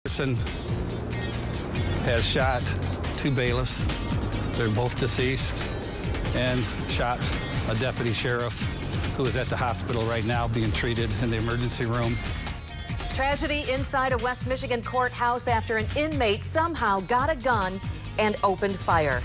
Person has shot 2 bailiffs. They're both deceased, and shot a deputy sheriff who is at the hospital right now being treated in the emergency room. Tragedy inside a West Michigan courthouse after an inmate somehow got a gun and opened fire.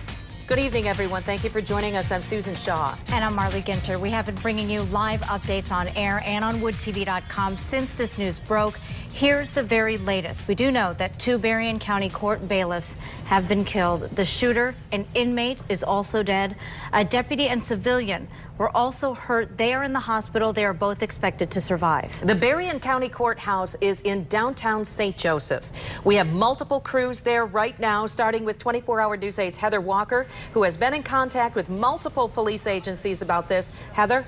Good evening, everyone. Thank you for joining us. I'm Susan Shaw. And I'm Marley Ginter. We have been bringing you live updates on air and on woodtv.com since this news broke. Here's the very latest. We do know that 2 Berrien County Court bailiffs have been killed. The shooter, an inmate, is also dead. A deputy and civilian were also hurt. They are in the hospital. They are both expected to survive. The Berrien County Courthouse is in downtown St. Joseph. We have multiple crews there right now, starting with 24-hour News 8's Heather Walker, who has been in contact with multiple police agencies about this. Heather?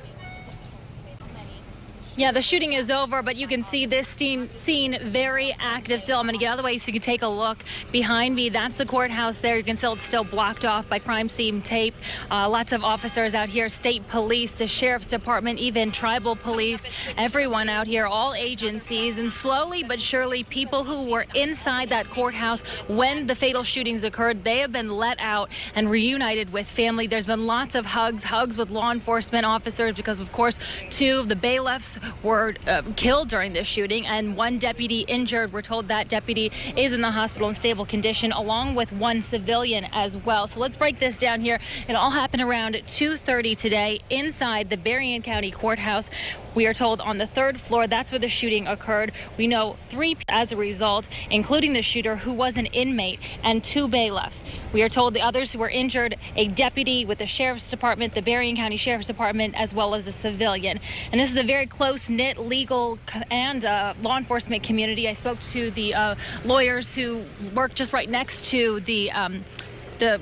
Yeah, the shooting is over, but you can see this scene very active still. I'm going to get out of the way so you can take a look behind me. That's the courthouse there. You can see it's still blocked off by crime scene tape. Lots of officers out here, state police, the sheriff's department, even tribal police, everyone out here, all agencies. And slowly but surely, people who were inside that courthouse when the fatal shootings occurred, they have been let out and reunited with family. There's been lots of hugs with law enforcement officers because, of course, 2 of the bailiffs were killed during this shooting and 1 deputy injured. We're told that deputy is in the hospital in stable condition, along with 1 civilian as well. So let's break this down here. It all happened around 2:30 today inside the Berrien County Courthouse. We are told on the 3rd floor, that's where the shooting occurred. We know 3 as a result, including the shooter who was an inmate, and 2 bailiffs. We are told the others who were injured, a deputy with the sheriff's department, the Berrien County Sheriff's Department, as well as a civilian. And this is a very close-knit legal and law enforcement community. I spoke to the lawyers who work just right next to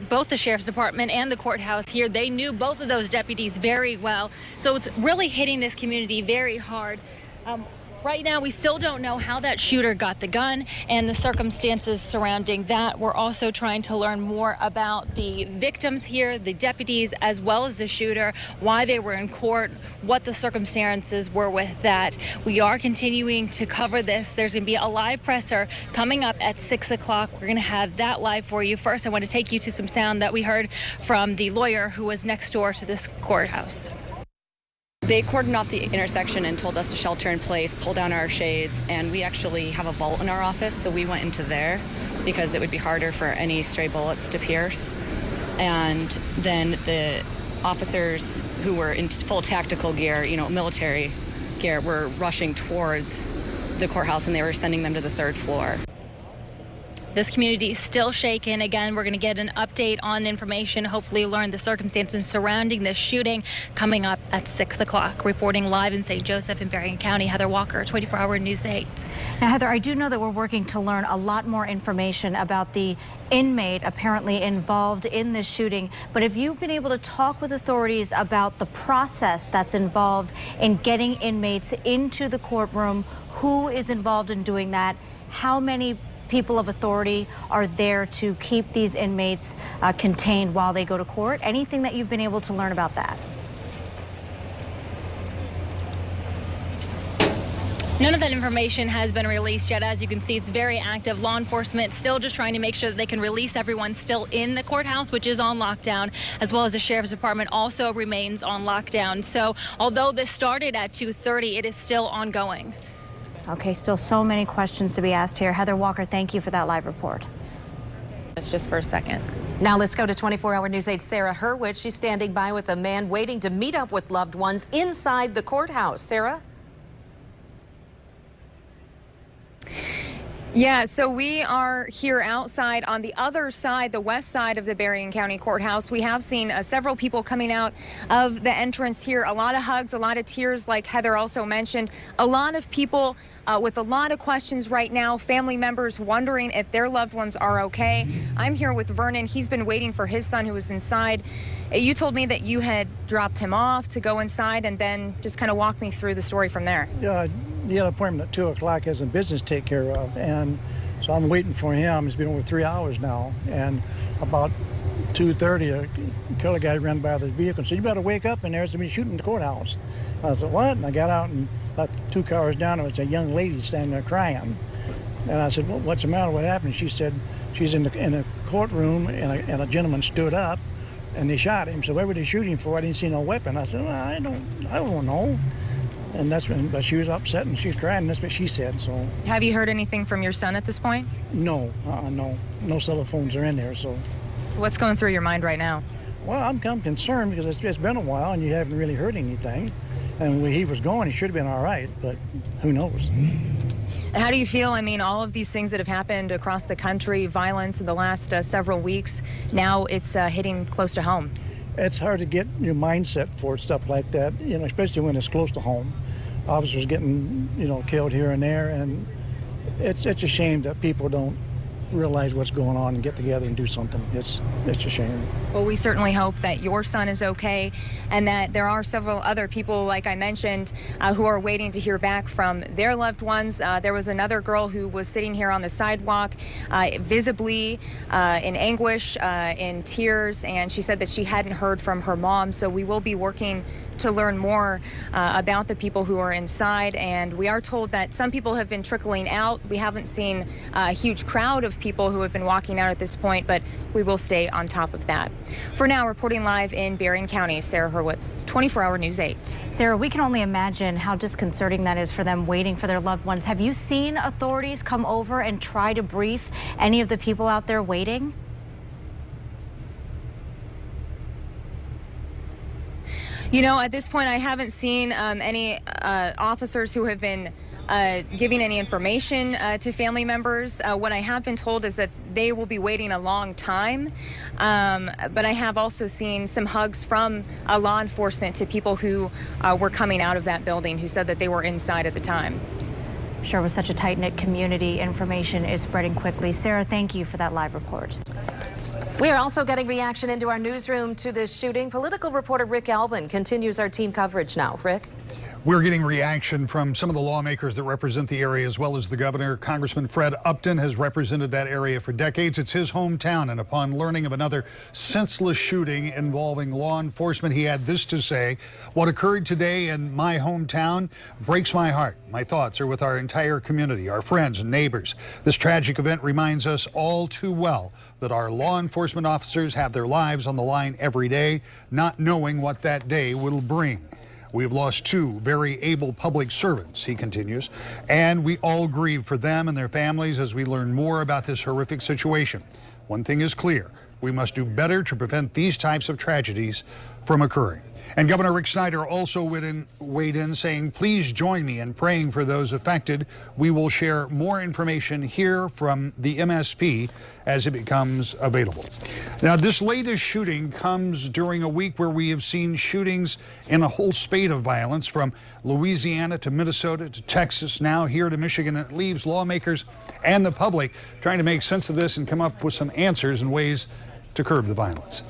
both the sheriff's department and the courthouse here. They knew both of those deputies very well. So it's really hitting this community very hard. Right now, we still don't know how that shooter got the gun and the circumstances surrounding that. We're also trying to learn more about the victims here, the deputies, as well as the shooter, why they were in court, what the circumstances were with that. We are continuing to cover this. There's going to be a live presser coming up at 6 o'clock. We're going to have that live for you. First, I want to take you to some sound that we heard from the lawyer who was next door to this courthouse. They cordoned off the intersection and told us to shelter in place, pull down our shades, and we actually have a vault in our office, so we went into there because it would be harder for any stray bullets to pierce. And then the officers who were in full tactical gear, military gear, were rushing towards the courthouse, and they were sending them to the 3rd floor. This community is still shaken. Again, we're going to get an update on information, hopefully learn the circumstances surrounding this shooting coming up at 6 o'clock. Reporting live in St. Joseph and Berrien County, Heather Walker, 24-hour News 8. Now, Heather, I do know that we're working to learn a lot more information about the inmate apparently involved in this shooting. But have you been able to talk with authorities about the process that's involved in getting inmates into the courtroom? Who is involved in doing that? How many people of authority are there to keep these inmates contained while they go to court? Anything that you've been able to learn about that? None of that information has been released yet. As you can see, it's very active. Law enforcement still just trying to make sure that they can release everyone still in the courthouse, which is on lockdown, as well as the sheriff's department also remains on lockdown. So although this started at 2:30, it is still ongoing. Okay, still so many questions to be asked here. Heather Walker, thank you for that live report. It's just for a second. Now let's go to 24-hour News 8's Sarah Hurwitz. She's standing by with a man waiting to meet up with loved ones inside the courthouse. Sarah? Yeah, so we are here outside on the other side, the west side of the Berrien County Courthouse. We have seen several people coming out of the entrance here. A lot of hugs, a lot of tears, like Heather also mentioned. A lot of people with a lot of questions right now. Family members wondering if their loved ones are okay. I'm here with Vernon. He's been waiting for his son who was inside. You told me that you had dropped him off to go inside and then just kind of walk me through the story from there. Yeah, he had an appointment at 2 o'clock, has some business to take care of, and so I'm waiting for him. It's been over 3 hours now, and about 2:30, a killer guy ran by the vehicle and said, "You better wake up in there, there's been shooting in the courthouse." I said, "What?" And I got out, and about 2 cars down, there was a young lady standing there crying. And I said, well, what's the matter? What happened? She said she's in a courtroom, and a gentleman stood up, and they shot him. So what were they shooting for? I didn't see no weapon. I said, well, I don't know. And that's when, but she was upset and she was crying. That's what she said. So. Have you heard anything from your son at this point? No, no cell phones are in there. So. What's going through your mind right now? Well, I'm concerned because it's been a while and you haven't really heard anything. And when he was going, he should have been all right, but who knows? And how do you feel? I mean, all of these things that have happened across the country, violence in the last several weeks, now it's hitting close to home. It's hard to get your mindset for stuff like that, especially when it's close to home. Officers getting, killed here and there, and it's a shame that people don't realize what's going on and get together and do something. It's a shame. Well, we certainly hope that your son is okay and that there are several other people, like I mentioned, who are waiting to hear back from their loved ones. There was another girl who was sitting here on the sidewalk, visibly in anguish, in tears, and she said that she hadn't heard from her mom. So we will be working to learn more about the people who are inside, and we are told that some people have been trickling out. We haven't seen a huge crowd of people who have been walking out at this point, but we will stay on top of that. For now, reporting live in Berrien County, Sarah Hurwitz, 24-Hour News 8. Sarah, we can only imagine how disconcerting that is for them waiting for their loved ones. Have you seen authorities come over and try to brief any of the people out there waiting? At this point, I haven't seen any officers who have been giving any information to family members. What I have been told is that they will be waiting a long time. But I have also seen some hugs from law enforcement to people who were coming out of that building who said that they were inside at the time. Sure, with such a tight-knit community, information is spreading quickly. Sarah, thank you for that live report. We are also getting reaction into our newsroom to this shooting. Political reporter Rick Albin continues our team coverage now. Rick? We're getting reaction from some of the lawmakers that represent the area, as well as the governor. Congressman Fred Upton has represented that area for decades. It's his hometown, and upon learning of another senseless shooting involving law enforcement, he had this to say: "What occurred today in my hometown breaks my heart. My thoughts are with our entire community, our friends and neighbors. This tragic event reminds us all too well that our law enforcement officers have their lives on the line every day, not knowing what that day will bring. We have lost two very able public servants," he continues, "and we all grieve for them and their families as we learn more about this horrific situation. One thing is clear: we must do better to prevent these types of tragedies from occurring." And Governor Rick Snyder also weighed in saying, "Please join me in praying for those affected. We will share more information here from the MSP as it becomes available." Now, this latest shooting comes during a week where we have seen shootings in a whole spate of violence, from Louisiana to Minnesota to Texas, now here to Michigan. It leaves lawmakers and the public trying to make sense of this and come up with some answers and ways to curb the violence.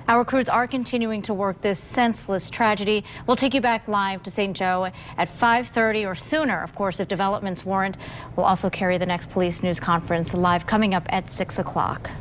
Our crews are continuing to work this senseless tragedy. We'll take you back live to St. Joe at 5:30 or sooner. Of course, if developments warrant, we'll also carry the next police news conference live coming up at 6 o'clock.